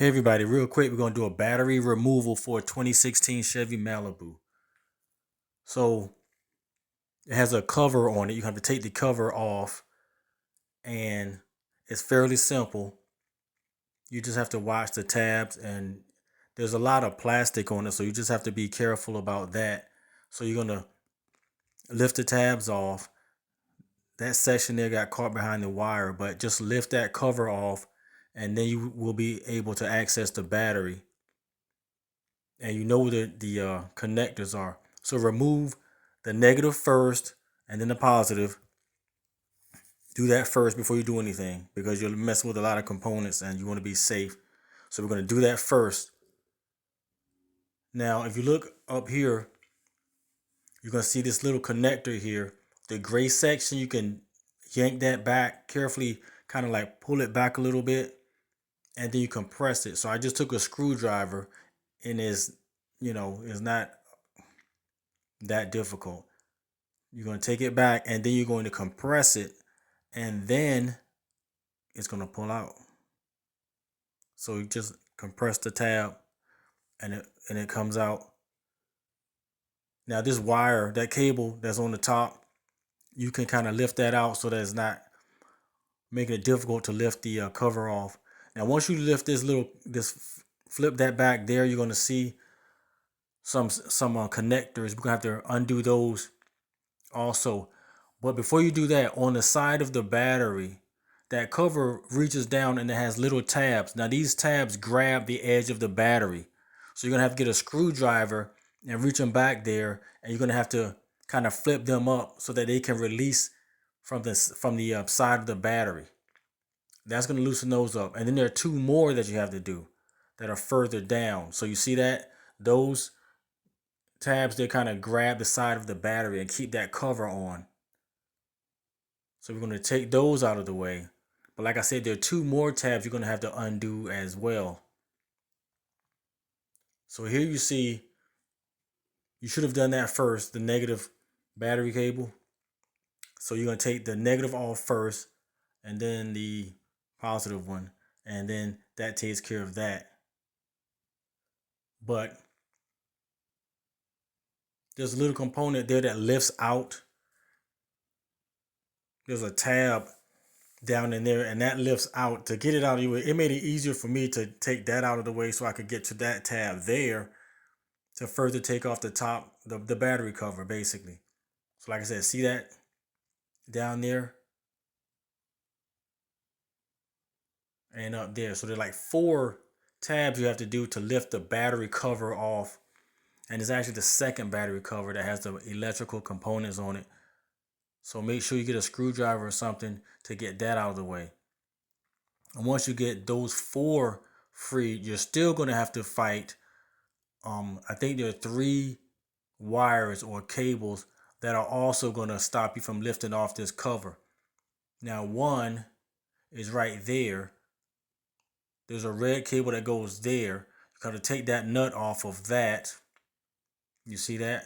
Hey everybody, real quick, we're gonna do a battery removal for a 2016 Chevy Malibu. So it has a cover on it. You have to take the cover off, and it's fairly simple. You just have to watch the tabs, and there's a lot of plastic on it, so you just have to be careful about that. So you're gonna lift the tabs off. That section there got caught behind the wire, but just lift that cover off, and then you will be able to access the battery. And you know where the connectors are. So remove the negative first and then the positive. Do that first before you do anything because you're messing with a lot of components and you want to be safe. So we're going to do that first. Now, if you look up here, you're going to see this little connector here. The gray section, you can yank that back carefully, kind of like pull it back a little bit, and then you compress it. So I just took a screwdriver and is not that difficult. You're going to take it back and then you're going to compress it and then it's going to pull out. So you just compress the tab and it comes out. Now this wire, that cable that's on the top, you can kind of lift that out so that it's not making it difficult to lift the cover off. Now once you lift flip that back there, you're going to see some connectors. We're going to have to undo those also. But before you do that, on the side of the battery, that cover reaches down and it has little tabs. Now these tabs grab the edge of the battery. So you're gonna have to get a screwdriver and reach them back there, and you're gonna have to kind of flip them up so that they can release from the side of the battery. That's gonna loosen those up. And then there are two more that you have to do that are further down. So you see that those tabs, they kind of grab the side of the battery and keep that cover on. So we're going to take those out of the way. But like I said, there are two more tabs you're going to have to undo as well. So here you see, you should have done that first, the negative battery cable. So you're going to take the negative off first and then the positive one. And then that takes care of that. But there's a little component there that lifts out. There's a tab down in there and that lifts out. To get it out of the way, it made it easier for me to take that out of the way so I could get to that tab there to further take off the top, the battery cover basically. So like I said, see that down there and up there. So there's like four tabs you have to do to lift the battery cover off. And it's actually the second battery cover that has the electrical components on it. So make sure you get a screwdriver or something to get that out of the way. And once you get those four free, you're still going to have to fight. I think there are three wires or cables that are also going to stop you from lifting off this cover. Now, one is right there. There's a red cable that goes there. You got to take that nut off of that. You see that?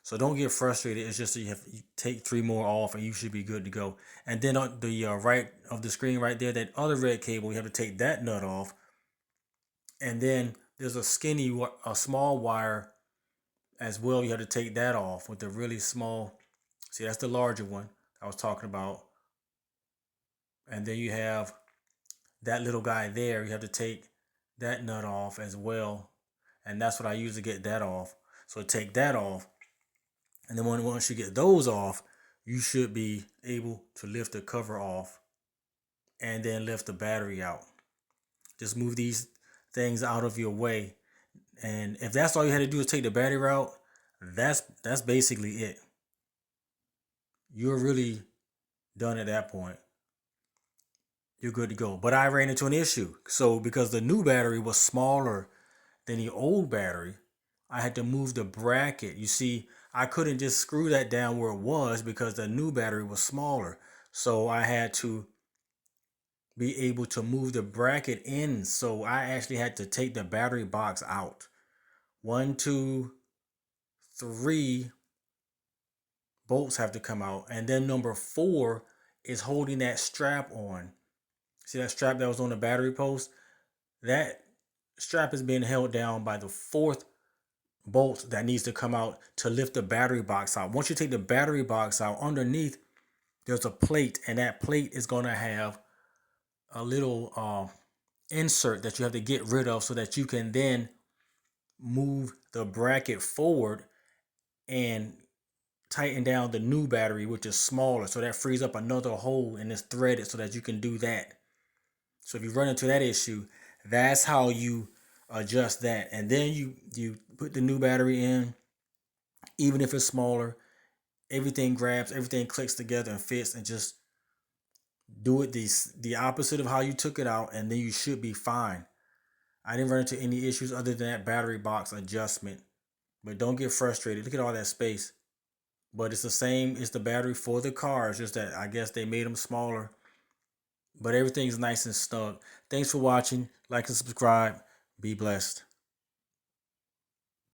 So don't get frustrated. It's just that you take three more off and you should be good to go. And then on the right of the screen right there, that other red cable, you have to take that nut off. And then there's a small wire as well. You have to take that off with the really small. See, that's the larger one I was talking about. And then you have that little guy there. You have to take that nut off as well. And that's what I use to get that off. So take that off. And then once you get those off, you should be able to lift the cover off and then lift the battery out. Just move these things out of your way. And if that's all you had to do is take the battery out, that's basically it. You're really done at that point. You're good to go. But I ran into an issue. So because the new battery was smaller than the old battery, I had to move the bracket. You see, I couldn't just screw that down where it was because the new battery was smaller. So I had to be able to move the bracket in. So I actually had to take the battery box out. 1, 2, 3 bolts have to come out. And then number 4 is holding that strap on. See that strap that was on the battery post? That strap is being held down by the fourth bolt that needs to come out to lift the battery box out. Once you take the battery box out, underneath there's a plate, and that plate is going to have a little insert that you have to get rid of so that you can then move the bracket forward and tighten down the new battery, which is smaller. So that frees up another hole and it's threaded so that you can do that. So if you run into that issue, that's how you adjust that. And then you put the new battery in, even if it's smaller, everything grabs, everything clicks together and fits, and just do it the opposite of how you took it out, and then you should be fine. I didn't run into any issues other than that battery box adjustment. But don't get frustrated. Look at all that space. But it's the same. It's the battery for the car. It's just that I guess they made them smaller. But everything's nice and snug. Thanks for watching. Like and subscribe. Be blessed.